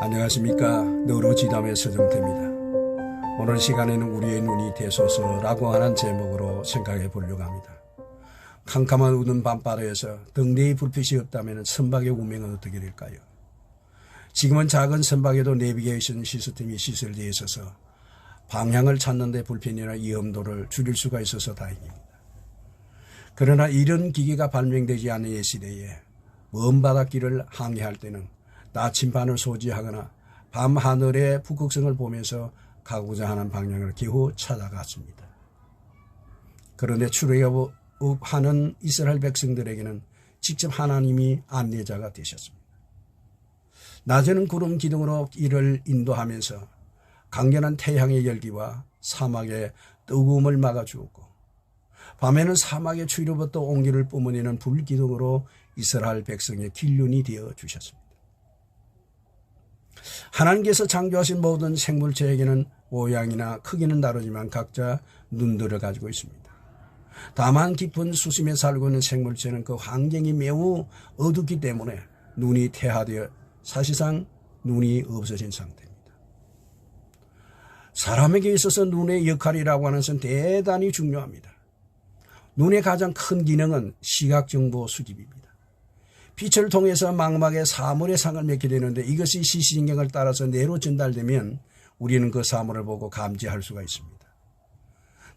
안녕하십니까. 너루지담의 서정태입니다. 오늘 시간에는 우리의 눈이 되소서라고 하는 제목으로 생각해 보려고 합니다. 캄캄한 우는 밤바다에서 등대의 불빛이 없다면 선박의 운명은 어떻게 될까요? 지금은 작은 선박에도 내비게이션 시스템이 시설되어 있어서 방향을 찾는 데 불편이나 위험도를 줄일 수가 있어서 다행입니다. 그러나 이런 기기가 발명되지 않은 이 시대에 먼 바닷길을 항해할 때는 나침반을 소지하거나 밤하늘의 북극성을 보면서 가고자 하는 방향을 겨우 찾아갔습니다. 그런데 출애굽하는 이스라엘 백성들에게는 직접 하나님이 안내자가 되셨습니다. 낮에는 구름 기둥으로 길을 인도하면서 강렬한 태양의 열기와 사막의 뜨거움을 막아주었고, 밤에는 사막의 추위로부터 온기를 뿜어내는 불기둥으로 이스라엘 백성의 길륜이 되어 주셨습니다. 하나님께서 창조하신 모든 생물체에게는 모양이나 크기는 다르지만 각자 눈들을 가지고 있습니다. 다만 깊은 수심에 살고 있는 생물체는 그 환경이 매우 어둡기 때문에 눈이 퇴화되어 사실상 눈이 없어진 상태입니다. 사람에게 있어서 눈의 역할이라고 하는 것은 대단히 중요합니다. 눈의 가장 큰 기능은 시각정보 수집입니다. 빛을 통해서 망막에 사물의 상을 맺게 되는데 이것이 시시진경을 따라서 뇌로 전달되면 우리는 그 사물을 보고 감지할 수가 있습니다.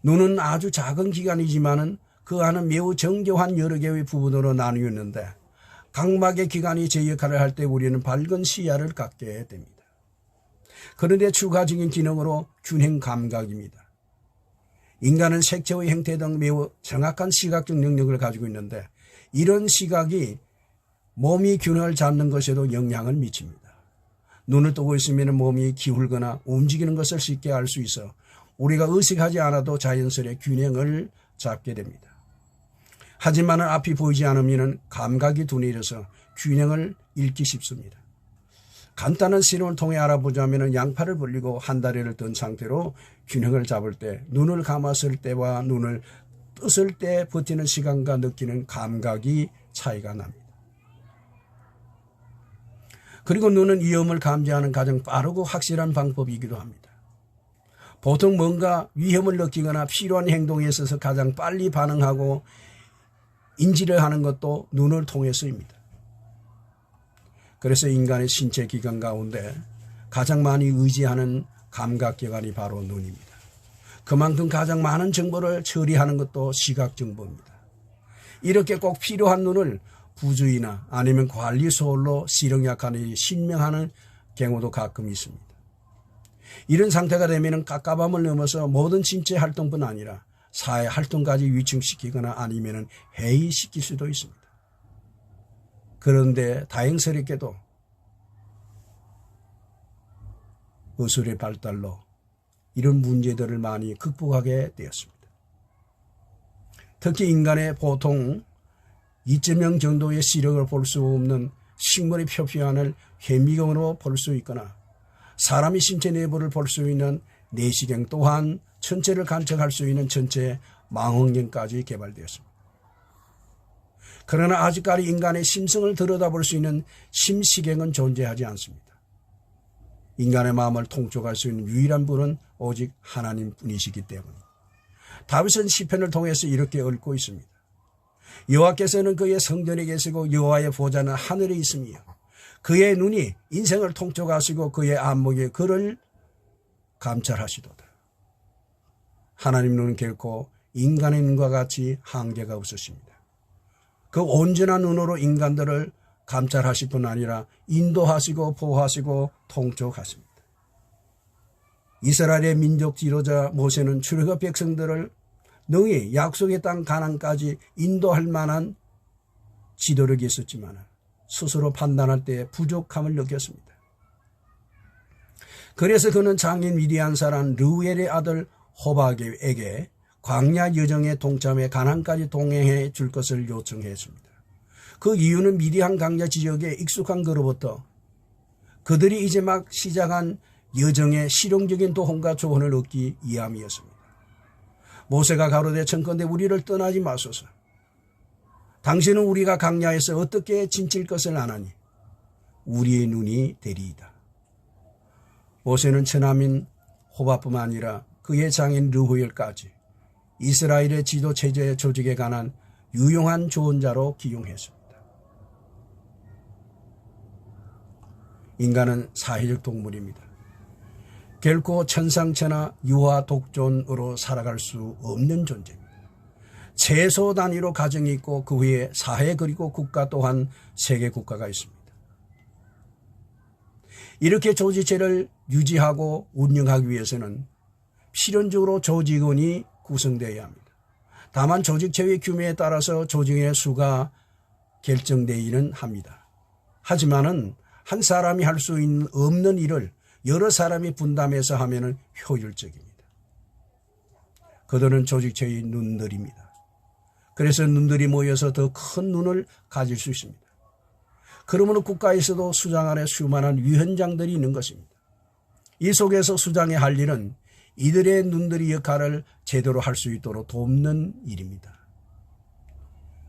눈은 아주 작은 기관이지만은 그 안은 매우 정교한 여러 개의 부분으로 나뉘어 있는데 각막의 기관이 제 역할을 할 때 우리는 밝은 시야를 갖게 됩니다. 그런데 추가적인 기능으로 균형 감각입니다. 인간은 색채의 형태 등 매우 정확한 시각적 능력을 가지고 있는데 이런 시각이 몸이 균형을 잡는 것에도 영향을 미칩니다. 눈을 뜨고 있으면 몸이 기울거나 움직이는 것을 쉽게 알 수 있어 우리가 의식하지 않아도 자연스레 균형을 잡게 됩니다. 하지만 앞이 보이지 않으면 감각이 둔해져서 균형을 잃기 쉽습니다. 간단한 실험을 통해 알아보자면 양팔을 벌리고 한 다리를 든 상태로 균형을 잡을 때 눈을 감았을 때와 눈을 떴을 때 버티는 시간과 느끼는 감각이 차이가 납니다. 그리고 눈은 위험을 감지하는 가장 빠르고 확실한 방법이기도 합니다. 보통 뭔가 위험을 느끼거나 필요한 행동에 있어서 가장 빨리 반응하고 인지를 하는 것도 눈을 통해서입니다. 그래서 인간의 신체 기관 가운데 가장 많이 의지하는 감각기관이 바로 눈입니다. 그만큼 가장 많은 정보를 처리하는 것도 시각정보입니다. 이렇게 꼭 필요한 눈을 부주의나 아니면 관리 소홀로 시력약한 일이 신명하는 경우도 가끔 있습니다. 이런 상태가 되면 깝깝함을 넘어서 모든 신체 활동뿐 아니라 사회 활동까지 위축시키거나 아니면 해이시킬 수도 있습니다. 그런데 다행스럽게도 의술의 발달로 이런 문제들을 많이 극복하게 되었습니다. 특히 인간의 보통 2.0 정도의 시력을 볼 수 없는 식물의 표피안을 현미경으로 볼 수 있거나 사람의 신체 내부를 볼 수 있는 내시경 또한 전체를 관측할 수 있는 전체 망원경까지 개발되었습니다. 그러나 아직까지 인간의 심성을 들여다볼 수 있는 심시경은 존재하지 않습니다. 인간의 마음을 통촉할 수 있는 유일한 분은 오직 하나님뿐이시기 때문입니다. 다윗은 시편을 통해서 이렇게 읊고 있습니다. 여호와께서는 그의 성전에 계시고 여호와의 보좌는 하늘에 있으며 그의 눈이 인생을 통촉하시고 그의 안목이 그를 감찰하시도다. 하나님 눈은 결코 인간의 눈과 같이 한계가 없으십니다. 그 온전한 눈으로 인간들을 감찰하실 뿐 아니라 인도하시고 보호하시고 통촉하십니다. 이스라엘의 민족 지도자 모세는 출애굽 백성들을 능히 약속의 땅 가나안까지 인도할 만한 지도력이 있었지만 스스로 판단할 때 부족함을 느꼈습니다. 그래서 그는 장인 미디안 사람 르우엘의 아들 호박에게 광야 여정에 동참해 가나안까지 동행해 줄 것을 요청했습니다. 그 이유는 미디안 광야 지역에 익숙한 그로부터 그들이 이제 막 시작한 여정의 실용적인 도움과 조언을 얻기 위함이었습니다. 모세가 가로되 청컨대 우리를 떠나지 마소서. 당신은 우리가 광야에서 어떻게 진칠 것을 아나니 우리의 눈이 되리이다. 모세는 처남인 호바뿐만 아니라 그의 장인 르후엘까지 이스라엘의 지도 체제 조직에 관한 유용한 조언자로 기용했습니다. 인간은 사회적 동물입니다. 결코 천상천하 유아 독존으로 살아갈 수 없는 존재입니다. 최소 단위로 가정이 있고 그 후에 사회 그리고 국가 또한 세계 국가가 있습니다. 이렇게 조직체를 유지하고 운영하기 위해서는 필연적으로 조직원이 구성되어야 합니다. 다만 조직체의 규모에 따라서 조직원의 수가 결정되기는 합니다. 하지만은 한 사람이 할 수 없는 일을 여러 사람이 분담해서 하면은 효율적입니다. 그들은 조직체의 눈들입니다. 그래서 눈들이 모여서 더 큰 눈을 가질 수 있습니다. 그러므로 국가에서도 수장 안에 수많은 위원장들이 있는 것입니다. 이 속에서 수장의 할 일은 이들의 눈들의 역할을 제대로 할 수 있도록 돕는 일입니다.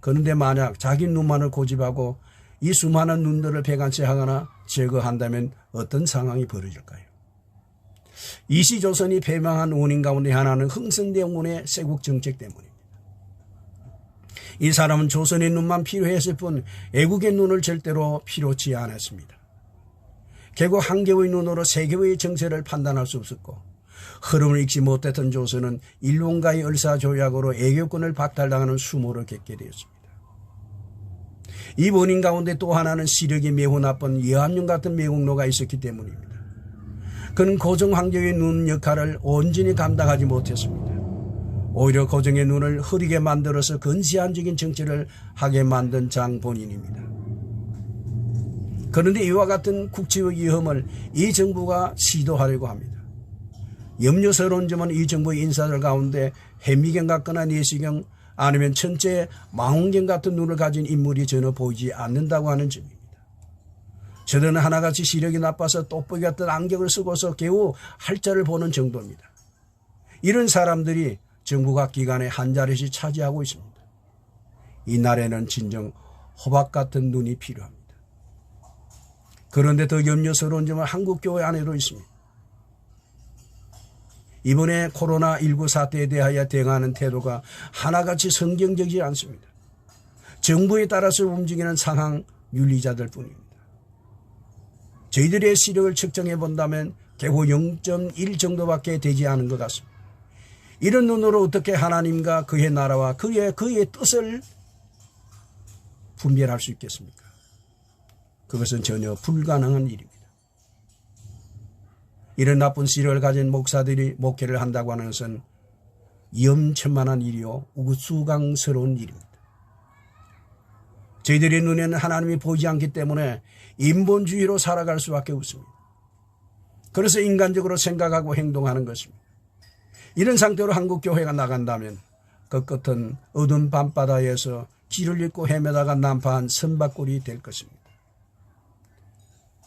그런데 만약 자기 눈만을 고집하고 이 수많은 눈들을 배관치하거나 제거한다면 어떤 상황이 벌어질까요? 이시조선이 패망한 원인 가운데 하나는 흥선대원군의 쇄국 정책 때문입니다. 이 사람은 조선의 눈만 필요했을 뿐 애국의 눈을 절대로 필요치 않았습니다. 결국 한 개의 눈으로 세계의 정세를 판단할 수 없었고 흐름을 읽지 못했던 조선은 일본과의 을사조약으로 애교권을 박탈당하는 수모를 겪게 되었습니다. 이 원인 가운데 또 하나는 시력이 매우 나쁜 여함령 같은 매국노가 있었기 때문입니다. 그는 고정 황제의 눈 역할을 온전히 감당하지 못했습니다. 오히려 고정의 눈을 흐리게 만들어서 근시안적인 정치를 하게 만든 장 본인입니다. 그런데 이와 같은 국치의 위험을 이 정부가 시도하려고 합니다. 염려스러운 점은 이 정부의 인사들 가운데 해미경 같거나 내시경 아니면 천재 망원경 같은 눈을 가진 인물이 전혀 보이지 않는다고 하는 점입니다. 저들은 하나같이 시력이 나빠서 돋보기 같은 안경을 쓰고서 겨우 할자를 보는 정도입니다. 이런 사람들이 정부각 기관의 한 자릿이 차지하고 있습니다. 이 날에는 진정 호박 같은 눈이 필요합니다. 그런데 더 염려스러운 점은 한국교회 안에도 있습니다. 이번에 코로나19 사태에 대하여 대응하는 태도가 하나같이 성경적이지 않습니다. 정부에 따라서 움직이는 상황 윤리자들 뿐입니다. 저희들의 시력을 측정해 본다면 겨우 0.1 정도밖에 되지 않은 것 같습니다. 이런 눈으로 어떻게 하나님과 그의 나라와 그의 뜻을 분별할 수 있겠습니까? 그것은 전혀 불가능한 일입니다. 이런 나쁜 시력을 가진 목사들이 목회를 한다고 하는 것은 위험천만한 일이요 우스꽝스러운 일입니다. 저희들의 눈에는 하나님이 보이지 않기 때문에 인본주의로 살아갈 수밖에 없습니다. 그래서 인간적으로 생각하고 행동하는 것입니다. 이런 상태로 한국교회가 나간다면 그 끝은 어두운 밤바다에서 길을 잃고 헤매다가 난파한 선박골이 될 것입니다.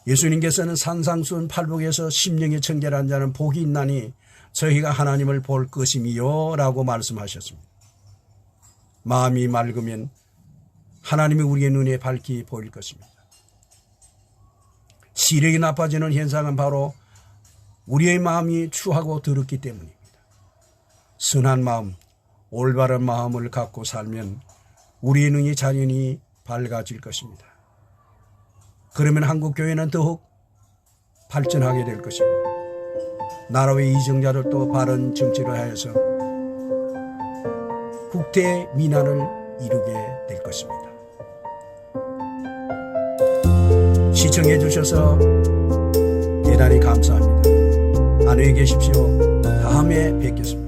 예수님께서는 산상수훈 팔복에서 심령이 청결한 자는 복이 있나니 저희가 하나님을 볼 것임이요 라고 말씀하셨습니다. 마음이 맑으면 하나님이 우리의 눈에 밝히 보일 것입니다. 시력이 나빠지는 현상은 바로 우리의 마음이 추하고 더럽기 때문입니다. 선한 마음, 올바른 마음을 갖고 살면 우리의 눈이 자연히 밝아질 것입니다. 그러면 한국교회는 더욱 발전하게 될 것이고 나라의 이정자들도 바른 정치를 하여서 국태 민안을 이루게 될 것입니다. 시청해 주셔서 대단히 감사합니다. 안녕히 계십시오. 다음에 뵙겠습니다.